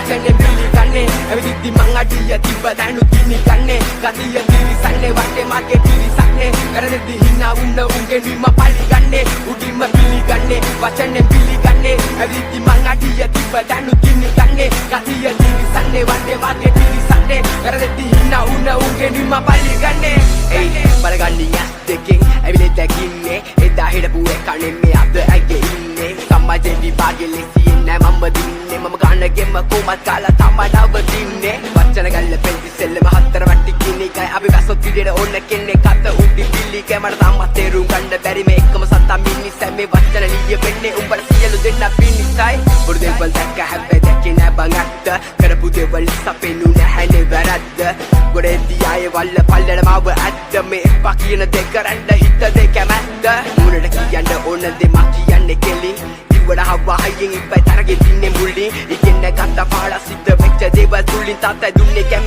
වචනේ පිළිගන්නේ ඇවිදිද්දි මං අඩිය තිබ්බ දැනුත් ගිනි ගන්නේ ගතිය තිරිසන්නේ වටේ මගේ පිරිසක්නේ වැරදෙද්දි හිනා වුණ උන්ගේ නිම පරිගන්නේ උඩින්ම පිළිගන්නේ වචනේ පිළිගන්නේ ඇවිදිද්දි මං අඩිය තිබ්බ දැනුත් ගිනි ගන්නේ ගතිය තිරිසන්නේ වටේ මගේ පිරිසක්නේ වැරදෙද්දි හිනා වුණ උන්ගේ නිම පරිගන්නේ බලගන්නේ යස් දෙකෙන් ඇවිලේ දැකින්නේ එදා හිටපු එකනේ මේ අද ඇගේ ඉන්නේ සමාජේ විභාගේ ලෙසින් නෑ මම දින්නේ මම ගන්නගෙම කොමත් කාලා තමයි නවතින්නේ වචන ගල්ල පෙන්ති සෙල්ලම හතර වටි කිනිකයි අපි වැසොත් විදියට ඕන කෙනෙක් අත උඩි පිළි කැමර තාමත් තේරුම් ගන්න බැරි මේ එකම සත්තා මිනිස්සයි මේ වචන ලිය වෙන්නේ උඹට සියලු දෙන්න පිනිසයි බොරු දෙවල් දැක්ක හැබැයි දැකේ නෑ බං ඇත්ත කරපු දෙවල් සපෙන්නු නැහැනේ වැරද්ද ගොඩේදී ආයේ වල්ල පල්ලට මාව ඇත්ත මේ එපා කියන දෙක කරන්න හිත දෙක මැද්ද මුණට කියන්න ඕන දෙමක් කියන්නේ කෙලින් ඉවඩ හවහයෙන් ඉබ්බයි තරගෙ දින්නේ මුල්ලින් ඉගෙන ගත්ත පාඩ සිද්ධ වෙච්ච දේවල් තුලින් තාත්තයි දුන්නේ කැමේ